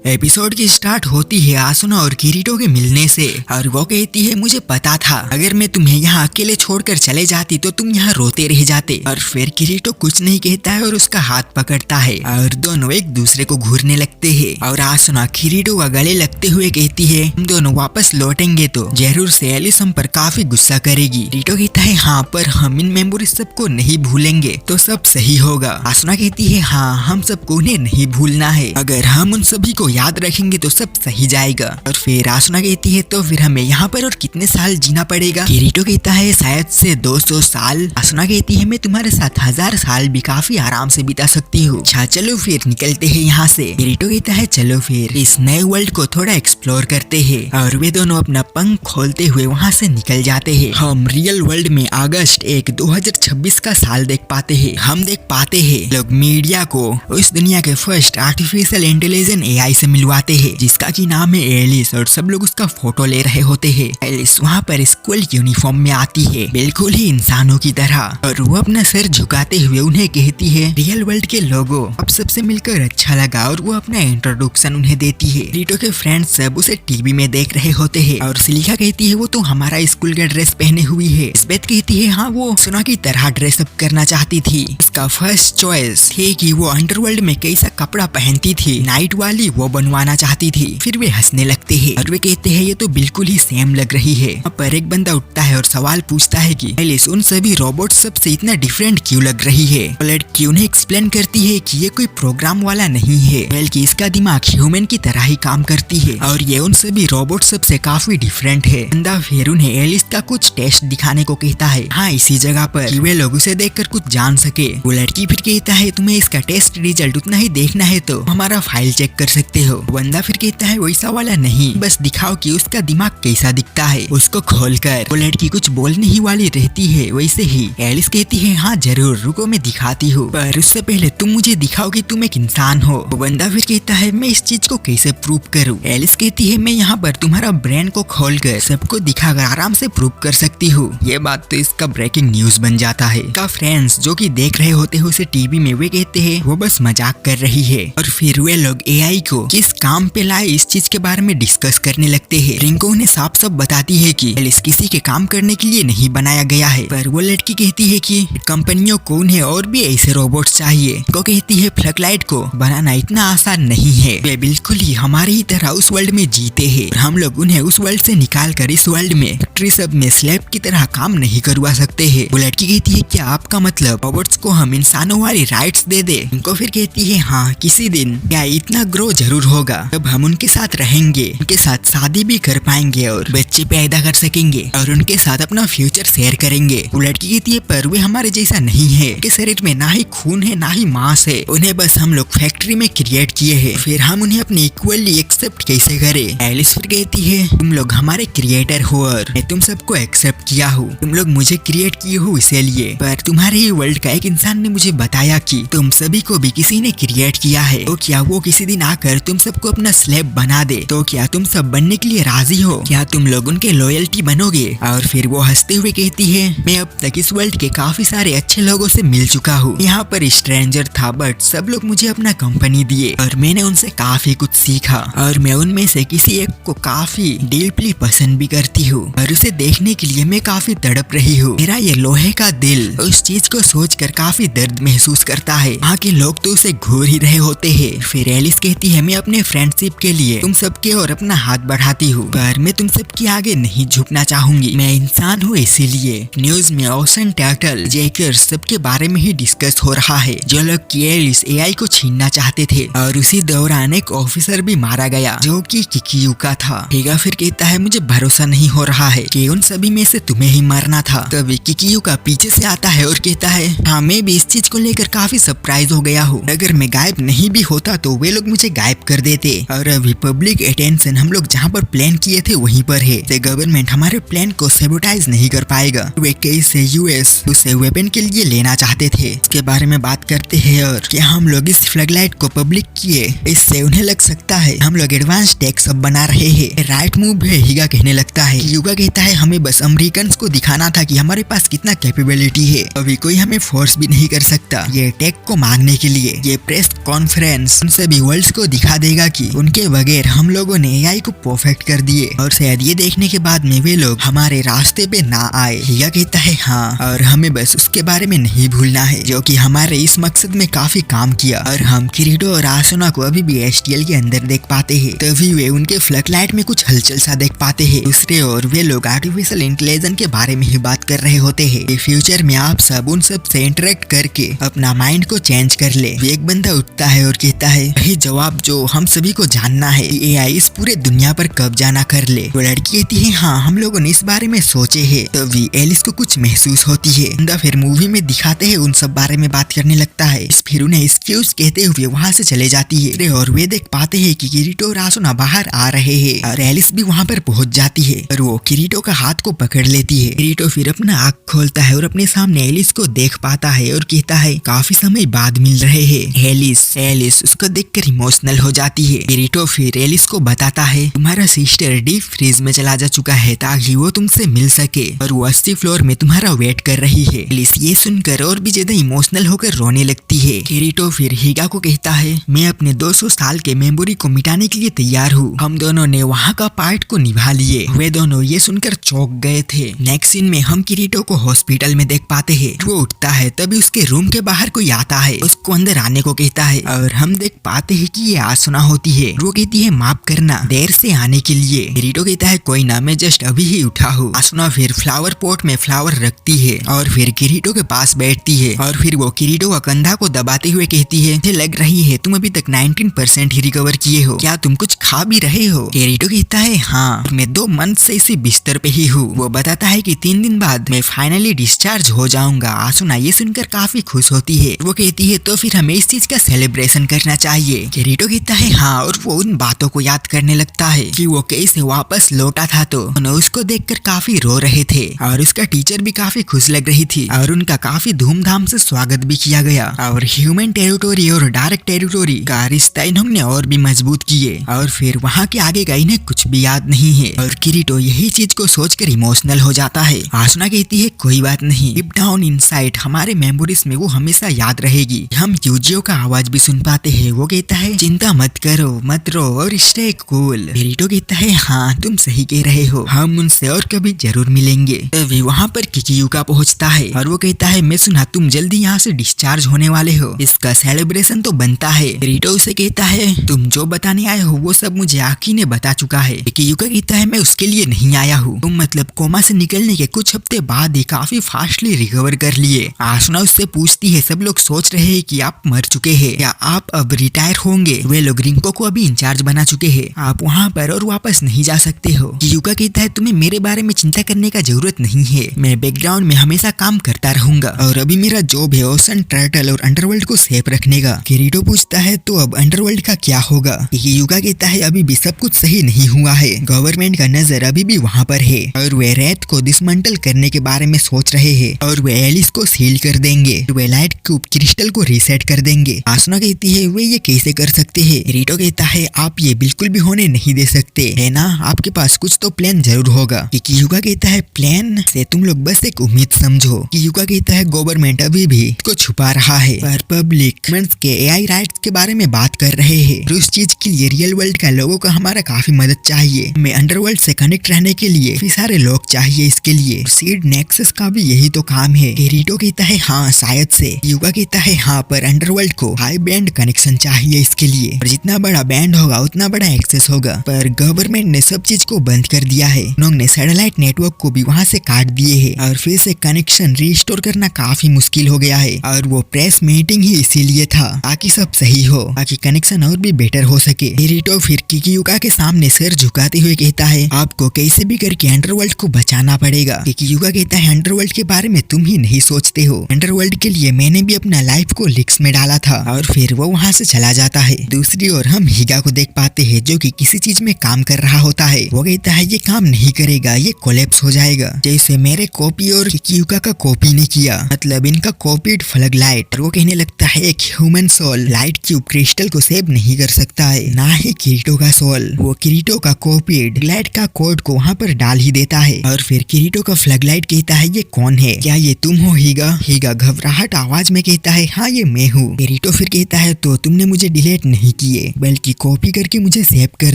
Episode की start होती है आसुना और किरीटो के मिलने से और वो कहती है मुझे पता था अगर मैं तुम्हें यहाँ अकेले छोड़कर चले जाती तो तुम यहाँ रोते रह जाते। और फिर किरीटो कुछ नहीं कहता है और उसका हाथ पकड़ता है और दोनों एक दूसरे को घूरने लगते हैं। और आसुना किरीटो का गले लगते हुए कहती है हम दोनों वापस लौटेंगे तो जरूर से एलिस हम पर काफी गुस्सा करेगी। किरीटो कहता है हाँ पर हम इन मेमोरीज सबको नहीं भूलेंगे तो सब सही होगा। आसुना कहती है हाँ हम सबको उन्हें नहीं भूलना है, अगर हम उन सभी को याद रखेंगे तो सब सही जाएगा। और फिर आसुना कहती है तो फिर हमें यहाँ पर और कितने साल जीना पड़ेगा। किरीटो कहता है शायद से 200 साल। आसुना कहती है मैं तुम्हारे साथ 1000 साल भी काफी आराम से बिता सकती हूँ। अच्छा चलो फिर निकलते हैं यहाँ से। किरीटो कहता है चलो फिर इस नए वर्ल्ड को थोड़ा एक्सप्लोर करते हैं। और वे दोनों अपना पंख खोलते हुए वहाँ से निकल जाते हैं। हम रियल वर्ल्ड में अगस्त 1 2026 का साल देख पाते हैं। हम देख पाते हैं लोग मीडिया को उस दुनिया के फर्स्ट आर्टिफिशियल इंटेलिजेंस एआई से मिलवाते हैं जिसका की नाम है एलिस और सब लोग उसका फोटो ले रहे होते हैं। एलिस वहाँ पर स्कूल यूनिफॉर्म में आती है बिल्कुल ही इंसानों की तरह और वो अपना सर झुकाते हुए उन्हें कहती है रियल वर्ल्ड के लोगों अब सबसे मिलकर अच्छा लगा और वो अपना इंट्रोडक्शन उन्हें देती है। रीटो के फ्रेंड्स सब उसे टीवी में देख रहे होते हैं और सिलिका कहती है वो तो हमारा स्कूल का ड्रेस पहने हुई है। स्बेथ कहती है हाँ वो सुना की तरह ड्रेस अप करना चाहती थी। उसका फर्स्ट चॉइस थी कि वो अंडरवर्ल्ड में कैसा कपड़ा पहनती थी नाइट वाली वो बनवाना चाहती थी। फिर वे हंसने लगते हैं और वे कहते हैं ये तो बिल्कुल ही सेम लग रही है। पर एक बंदा उठता है और सवाल पूछता है कि एलिस उन सभी रोबोट सबसे इतना डिफरेंट क्यों लग रही है। लड़की उन्हें एक्सप्लेन करती है कि ये कोई प्रोग्राम वाला नहीं है बल्कि इसका दिमाग ह्यूमन की तरह ही काम करती है और ये उन सभी रोबोट सबसे काफी डिफरेंट है। बंदा फिर उन्हें एलिस का कुछ टेस्ट दिखाने को कहता है हाँ इसी जगह पर कि वे लोग उसे देखकर कुछ जान सके। वो लड़की फिर कहता है तुम्हें इसका टेस्ट रिजल्ट उतना ही देखना है तो हमारा फाइल चेक कर सकते हो। बंदा फिर कहता है वैसा वाला नहीं बस दिखाओ कि उसका दिमाग कैसा दिखता है उसको खोलकर। वो लड़की कुछ बोलने ही वाली रहती है वैसे ही एलिस कहती है हाँ जरूर रुको मैं दिखाती हूँ पर उससे पहले तुम मुझे दिखाओ कि तुम एक इंसान हो। वो बंदा फिर कहता है मैं इस चीज को कैसे प्रूव करूँ। एलिस कहती है मैं यहाँ पर तुम्हारा ब्रेन को खोलकर सबको दिखाकर आराम से प्रूव कर सकती हूँ। ये बात तो इसका ब्रेकिंग न्यूज बन जाता है। का फ्रेंड्स जो कि देख रहे होते हैं उसे टीवी में वे कहते हैं वो बस मजाक कर रही है और फिर वे लोग एआई को किस काम पे लाए इस चीज के बारे में डिस्कस करने लगते हैं। रिंको उन्हें साफ साफ बताती है कि एलिस किसी के काम करने के लिए नहीं बनाया गया है पर वो लड़की कहती है कि कंपनियों को उन्हें और भी ऐसे रोबोट चाहिए। को कहती है फ्लडलाइट को बनाना इतना आसान नहीं है, वे बिल्कुल ही हमारी ही तरह उस वर्ल्ड में जीते हैं। हम लोग उन्हें उस वर्ल्ड से निकाल कर इस वर्ल्ड में फैक्ट्री सब में स्लैब की तरह काम नहीं करवा सकते हैं। वो लड़की कहती है क्या आपका मतलब रोबोट्स को हम इंसानों वाली राइट्स दे दे। उनको फिर कहती है हाँ किसी दिन क्या इतना ग्रो जरूर होगा तब हम उनके साथ रहेंगे, उनके साथ शादी भी कर पाएंगे और बच्चे पैदा कर सकेंगे और उनके साथ अपना फ्यूचर शेयर करेंगे। वो लड़की कहती है पर वे हमारे जैसा नहीं है, उनके शरीर में ना ही खून है ना ही मांस है, उन्हें बस हम लोग फैक्ट्री में क्रिएट किए हैं, फिर हम उन्हें अपने इक्वली एक्सेप्ट कैसे करें। एलिस फिर कहती है तुम लोग हमारे क्रिएटर हो और मैं तुम सबको एक्सेप्ट किया हूँ, तुम लोग मुझे क्रिएट किए हो इसीलिए, पर तुम्हारे ही वर्ल्ड का एक इंसान ने मुझे बताया कि तुम सभी को भी किसी ने क्रिएट किया है, तो क्या वो किसी दिन आकर तुम सबको अपना स्लेब बना दे तो क्या तुम सब बनने के लिए राजी हो, क्या तुम लोग उनके लॉयल्टी बनोगे। और फिर वो हंसते हुए कहती है मैं अब तक इस वर्ल्ड के काफी सारे अच्छे लोगों से मिल चुका हूँ, यहाँ पर स्ट्रेंजर था बट सब लोग मुझे अपना कंपनी दिए और मैंने उनसे काफी कुछ सीखा और मैं उनमें से किसी एक को काफी डीपली पसंद भी करती हूँ और उसे देखने के लिए मैं काफी तड़प रही हूँ। मेरा ये लोहे का दिल उस चीज को सोचकर काफी दर्द महसूस करता है, वहाँ के लोग तो उसे घूर ही रहे होते हैं। फिर एलिस कहती है मैं अपने फ्रेंडशिप के लिए तुम सबके और अपना हाथ बढ़ाती हूँ पर मैं तुम सबके आगे नहीं झुकना चाहूंगी, मैं इंसान हूँ इसीलिए। न्यूज में ओशन टर्टल जैकर सबके बारे में ही डिस्कस हो रहा है जो लोग की एलिस एआई को छीनना चाहते थे और उसी दौरान एक ऑफिसर भी मारा गया जो कि किकियू का था। हीगा फिर कहता है मुझे भरोसा नहीं हो रहा है कि उन सभी में से तुम्हें ही मारना था। तभी किकियू का पीछे से आता है और कहता है हाँ मैं भी इस चीज को लेकर काफी सरप्राइज हो गया हूँ, अगर मैं गायब नहीं भी होता तो वे लोग मुझे गायब कर देते और अभी पब्लिक अटेंशन लोकेशन हम लोग जहाँ पर प्लान किए थे वहीं पर है। गवर्नमेंट हमारे प्लान को सेबोटाइज नहीं कर पाएगा। वे कैसे यूएस उसे वेपन के लिए लेना चाहते थे, इसके बारे में बात करते हैं। और क्या हम लोग इस फ्लैग लाइट को पब्लिक किए, इससे उन्हें लग सकता है हम लोग एडवांस टेक सब बना रहे हैं। राइट मूव है, हिगा कहने लगता है। युगा कहता है हमें बस अमेरिकन को दिखाना था कि हमारे पास कितना कैपेबिलिटी है, अभी कोई हमें फोर्स भी नहीं कर सकता ये टेक को मांगने के लिए। ये प्रेस कॉन्फ्रेंस उन सभी वर्ल्ड को दिखा देगा कि उनके बगैर हम लोगों ने एआई को परफेक्ट कर दिए, और शायद ये देखने के बाद में वे लोग हमारे रास्ते पे ना आए। हिगा कहता है हाँ, और हमें बस उसके बारे में नहीं भूलना है जो कि हमारे इस मकसद में काफी काम किया। और हम किरीटो और आसुना को अभी भी एसटीएल के अंदर देख पाते हैं। तभी वे उनके फ्लड लाइट में कुछ हलचल सा देख पाते हैं। दूसरे और वे लोग आर्टिफिशियल इंटेलिजेंस के बारे में ही बात कर रहे होते हैं। फ्यूचर में आप सब उन सब से इंटरेक्ट करके अपना माइंड को चेंज कर ले। एक बंदा उठता है और कहता है वही जवाब जो हम सभी को जानना है, एआई इस पूरे दुनिया पर कब्जा ना कर ले। वो लड़की कहती है हाँ, हम लोगों ने इस बारे में सोचे है। तभी एलिस को कुछ महसूस होती है। बंदा फिर मूवी में दिखाते हैं उन सब बारे में बात करने लगता है। फिर उन्हें एक्सक्यूज कहते हुए वहाँ से चले जाती है। और वे देख पाते हैं कि किरीटो और आसुना बाहर आ रहे हैं, और एलिस भी वहाँ पर पहुँच जाती है और वो किरीटो का हाथ को पकड़ लेती है। किरीटो फिर अपना आँख खोलता है और अपने सामने एलिस को देख पाता है और कहता है काफी समय बाद मिल रहे हैं। एलिस उसको देखकर इमोशनल हो जाती है। किरीटो फिर एलिस को बताता है तुम्हारा सिस्टर डीप फ्रीज में चला जा चुका है ताकि वो तुमसे मिल सके, और वो 80 फ्लोर में तुम्हारा वेट कर रही है। एलिस ये सुनकर और भी ज्यादा इमोशनल होकर रोने लगती है। किरीटो फिर हिगा को कहता है मैं अपने 200 साल के मेमोरी को मिटाने के लिए तैयार हूँ। हम दोनों ने वहाँ का पार्ट को निभा लिए। वे दोनों ये सुनकर चौंक गए थे। नेक्स्ट सीन में हम किरीटो को हॉस्पिटल में देख पाते हैं। वो उठता है, तभी उसके रूम के बाहर कोई आता है, उसको अंदर आने को कहता है, और हम देख पाते हैं कि ये आसुना होती है। वो कहती है माफ करना देर से आने के लिए। किरीटो कहता है कोई ना, मैं जस्ट अभी ही उठा हूँ। आसुना फिर फ्लावर पॉट में फ्लावर रखती है और फिर किरीटो के पास बैठती है, और फिर वो किरीटो का कंधा को दबाते हुए कहती है मुझे लग रही है तुम अभी तक 19% ही रिकवर किए हो, क्या तुम कुछ खा भी रहे हो? किरीटो कहता है हाँ, मैं 2 मंथ से इसी बिस्तर पे ही हूँ। वो बताता है कि 3 दिन बाद मैं फाइनली डिस्चार्ज हो जाऊंगा। आसुना ये सुनकर काफी खुश होती है। वो कहती है तो फिर हमें इस चीज का सेलिब्रेशन करना चाहिए। किरीटो कहता है हाँ, और वो उन बातों को याद करने लगता है कि वो कैसे वापस लौटा था, तो उसको देखकर काफी रो रहे थे, और उसका टीचर भी काफी खुश लग रही थी, और उनका काफी धूमधाम से स्वागत भी किया गया। और ह्यूमन टेरिटोरी और डार्क टेरिटोरी का रिश्ता इन्होंने और भी मजबूत किए, और फिर वहाँ के आगे का इन्हें कुछ भी याद नहीं है। और किरीटो यही चीज को सोचकर इमोशनल हो जाता है। आसुना कहती है कोई बात नहीं, डीप डाउन इनसाइड हमारे मेमोरीज में वो हमेशा याद रहेगी। हम यूजियो का आवाज भी सुन पाते हैं। वो कहता है चिंता मत करो, मत रो और स्टे कूल। किरीटो कहता है हाँ, तुम सही कह रहे हो, हम उनसे और कभी जरूर मिलेंगे। तभी वहाँ पर किकियुका पहुँचता है, और वो कहता है मैं सुना तुम जल्दी यहाँ से डिस्चार्ज होने वाले हो, इसका सेलिब्रेशन तो बनता है। किरीटो उसे कहता है तुम जो बताने आए हो वो सब मुझे आकी ने बता चुका है। किकियुका कहता है मैं उसके लिए नहीं आया हूँ, तुम मतलब कोमा से निकलने के कुछ हफ्ते बाद ही काफी फास्टली रिकवर कर लिए। आसुना उससे पूछती है सब लोग सोच रहे हैं कि आप मर चुके हैं, क्या आप अब रिटायर होंगे? वे लोग रिंको को अभी इंचार्ज बना चुके हैं, आप वहाँ पर और वापस नहीं जा सकते हो। कियुका कहता है तुम्हें मेरे बारे में चिंता करने का जरूरत नहीं है, मैं बैकग्राउंड में हमेशा काम करता रहूंगा, और अभी मेरा जॉब है ओशन टर्टल और अंडरवर्ल्ड को सेफ रखने का। किरीटो पूछता है तो अब अंडरवर्ल्ड का क्या होगा? कियुका कहता है अभी भी सब कुछ सही नहीं हुआ है, गवर्नमेंट का नजर अभी भी वहाँ पर है, और वे रेत को डिसमेंटल करने के बारे में सोच रहे हैं, और वे एलिस को सील कर देंगे, वे लाइट क्यूब क्रिस्टल को रीसेट कर देंगे। आसुना कहती है वे ये कैसे कर सकते हैं? किरीटो कहता है आप ये बिल्कुल भी होने नहीं दे सकते, है ना? आपके पास कुछ तो प्लान जरूर होगा। कियुका कहता है प्लान से तुम लोग बस एक उम्मीद समझो। कियुका कहता है गवर्नमेंट अभी भी इसको छुपा रहा है, पर पब्लिक के एआई राइट्स के बारे में बात कर रहे हैं, और उस चीज के लिए रियल वर्ल्ड का लोगों का हमारा काफी मदद चाहिए। हमें अंडरवर्ल्ड से कनेक्ट रहने के लिए काफी सारे लोग चाहिए इसके लिए। सीड नेक्सस का भी यही तो काम है। किरीटो कहता है हाँ शायद से। कियुका कहता है हाँ, पर अंडरवर्ल्ड को हाई बैंड कनेक्शन चाहिए इसके लिए, और जितना बड़ा बैंड होगा उतना बड़ा एक्सेस होगा, पर गवर्नमेंट ने सब चीज को बंद कर दिया है। उन्होंने सैटेलाइट नेटवर्क को भी वहाँ से काट दिए है, और फिर से कनेक्शन रिस्टोर करना काफी मुश्किल हो गया है, और वो प्रेस मीटिंग ही इसीलिए था ताकि सब सही हो, ताकि कनेक्शन और भी बेटर हो सके। किरीटो फिर कियुका के सामने सर झुकाते हुए कहता है आपको कैसे भी करके अंडरवर्ल्ड को बचाना पड़ेगा। कियुका कहता है अंडरवर्ल्ड के बारे में तुम ही नहीं सोचते हो, अंडरवर्ल्ड के लिए मैंने भी अपना लाइफ को लिक्स में डाला था, और फिर वो वहाँ से चला जाता है। दूसरी ओर हम हिगा को देख पाते हैं जो कि किसी चीज में काम कर रहा होता है। वो कहता है ये काम नहीं करेगा, ये कोलैप्स हो जाएगा, जैसे मेरे कॉपी और कियुका का कॉपी ने किया, मतलब इनका कॉपीड फ्लग लाइट। वो कहने लगता है एक human soul light cube crystal को सेव नहीं कर सकता है, ना ही किरीटो का सोल। वो किरीटो का कॉपीड लाइट का कोड को वहाँ पर डाल ही देता है। और फिर किरीटो का फ्लग लाइट कहता है ये कौन है, क्या ये तुम हो हीगा? हीगा घबराहट आवाज में कहता है हाँ ये मैं हूँ। किरीटो फिर कहता है तो तुमने मुझे डिलीट नहीं किए बल्कि कॉपी करके मुझे सेव कर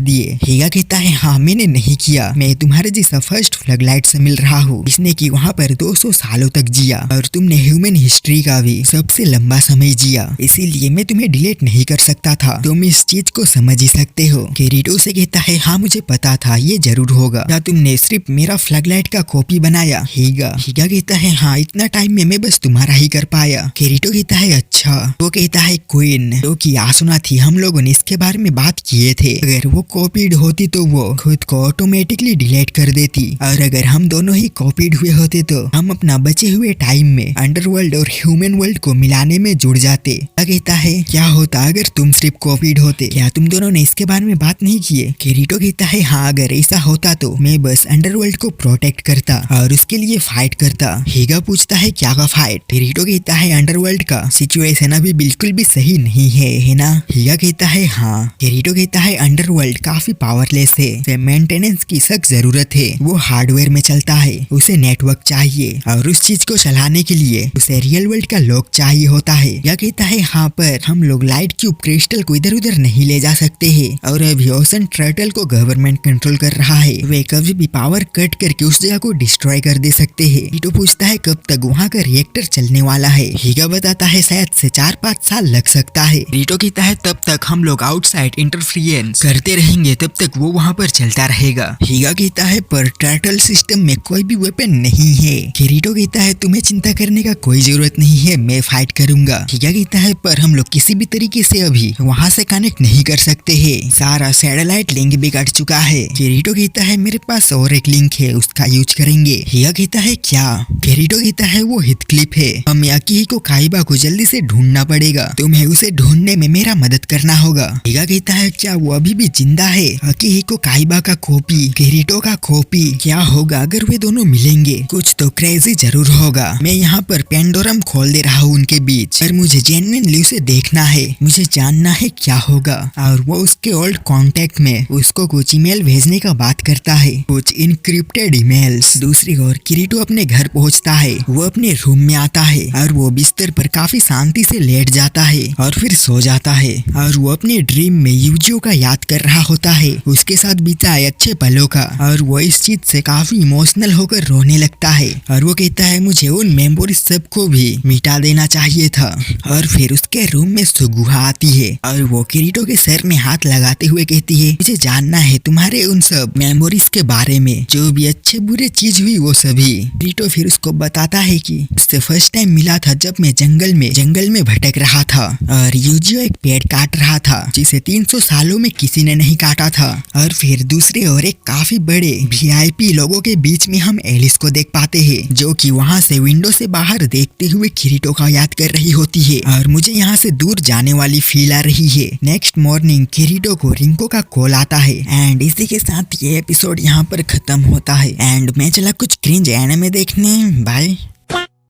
दिए। हीगा कहता है हाँ मैंने नहीं किया, मैं तुम्हारे जैसा फर्स्ट फ्लग लाइट से मिल रहा हूँ जिसने की वहाँ पर 200 सालों तक जिया और तुमने ह्यूमन हिस्ट्री का भी सबसे लंबा समय जिया, इसीलिए मैं तुम्हें डिलीट नहीं कर सकता था। तुम इस चीज को समझ ही सकते हो। किरीटो से कहता है हाँ मुझे पता था ये जरूर होगा, क्या तुमने सिर्फ मेरा फ्लग लाइट का कॉपी बनाया? हीगा कहता है हाँ इतना टाइम में मैं बस तुम्हारा ही कर पाया। किरीटो कहता है अच्छा। वो कहता है क्वीन जो कि आसुना थी, हम लोगों ने इसके बारे में बात किए थे, अगर वो कॉपीड होती तो वो खुद को ऑटोमेटिकली डिलीट कर देती, और अगर हम दोनों ही कॉपीड हुए होते तो हम अपना बचे हुए टाइम में अंडरवर्ल्ड और ह्यूमन वर्ल्ड को मिलाने में जुड़ जाते। कहता है क्या होता अगर तुम सिर्फ कॉपीड होते, क्या तुम दोनों ने इसके बारे में बात नहीं किए? किरीटो कहता है हाँ अगर ऐसा होता तो मैं बस अंडरवर्ल्ड को प्रोटेक्ट करता और उसके लिए फाइट करता। हीगा पूछता है क्या का फाइट? किरीटो कहता है अंडरवर्ल्ड का सिचुएशन अभी बिल्कुल भी सही नहीं है ना? हीगा कहता है हाँ। किरीटो कहता है अंडरवर्ल्ड काफी पावरलेस है, उसे मेंटेनेंस की सख्त जरूरत है, वो हार्डवेयर में चलता है, उसे नेटवर्क चाहिए और उस चीज को चलाने के लिए उसे रियल वर्ल्ड का लॉक चाहिए होता है। यह कहता है हाँ पर हम लोग लाइट क्यूब क्रिस्टल को इधर उधर नहीं ले जा सकते हैं और अभी ओशन टर्टल को गवर्नमेंट कंट्रोल कर रहा है, वे कभी भी पावर कट करके उस जगह को डिस्ट्रॉय कर दे सकते हैं। हीटो पूछता है कब तक वहाँ का रिएक्टर चलने वाला है? हीगा बताता है शायद से 4-5 साल लग सकता है। रीटो कहता है तब तक हम लोग आउटसाइड इंटरफेरेंस करते रहेंगे, तब तक वो वहाँ पर चलता रहेगा। हीगा कहता है पर टर्टल सिस्टम में कोई भी वेपन नहीं है। किरीटो कहता है तुम्हें चिंता करने का कोई जरूरत नहीं है, मैं फाइट करूंगा। हीगा कहता है पर हम लोग किसी भी तरीके से अभी वहाँ से कनेक्ट नहीं कर सकते हैं, सारा सैटेलाइट लिंक भी कट चुका है। किरीटो कहता है मेरे पास और एक लिंक है, उसका यूज करेंगे। हीगा कहता है क्या? किरीटो कहता है वो हितक्लिफ है, हमें अकीहिको काइबा को जल्दी से ढूंढना पड़ेगा, तुम्हें उसे ढूंढने में मेरा मदद करना होगा। हीगा कहता है क्या वो अभी भी जिंदा है? अकीहिको काइबा का कॉपी, किरीटो का कॉपी, क्या होगा अगर वे दोनों मिलेंगे? कुछ तो क्रेजी जरूर होगा। मैं यहाँ पर पेंडोरम खोल दे रहा हूँ उनके बीच, पर मुझे जेन्युइनली उसे देखना है, मुझे जानना है क्या होगा। और वो उसके ओल्ड कॉन्टेक्ट में उसको कुछ ईमेल भेजने का बात करता है, कुछ इनक्रिप्टेड ईमेल्स। दूसरी ओर किरीटो अपने घर पहुँचता है, वो अपने रूम में आता है और वो बिस्तर पर काफी शांति से लेट जाता है और फिर सो जाता है। और वो अपने ड्रीम में यूजियो का याद कर रहा होता है, उसके साथ बिताए अच्छे पलों का, और वो इस चीज से काफी इमोशनल होकर रोने लगता है। और वो कहता है मुझे उन मेमोरीज सबको भी मिटा देना चाहिए था। और फिर उसके रूम में सुगुहा आती है और वो किरीटो के सर में हाथ लगाते हुए कहती है मुझे जानना है तुम्हारे उन सब मेमोरीज के बारे में, जो भी अच्छे बुरे चीज हुई वो सभी। किरीटो फिर उसको बताता है कि उससे फर्स्ट टाइम मिला था जब मैं जंगल में भटक रहा था और यूजियो एक पेड़ काट रहा था जिसे 300 सालों में किसी ने नहीं काटा था। और फिर दूसरे ओर एक काफी बड़े VIP लोगों के बीच में हम एलिस को देख पाते हैं, जो कि वहाँ से विंडो से बाहर देखते हुए किरीटो का याद कर रही होती है और मुझे यहाँ से दूर जाने वाली फील आ रही है। नेक्स्ट मॉर्निंग किरीटो को रिंको का कॉल आता है एंड इसी के साथ ये एपिसोड यहाँ पर खत्म होता है एंड मैं चला कुछ क्रिंज एनिमे देखने। बाय।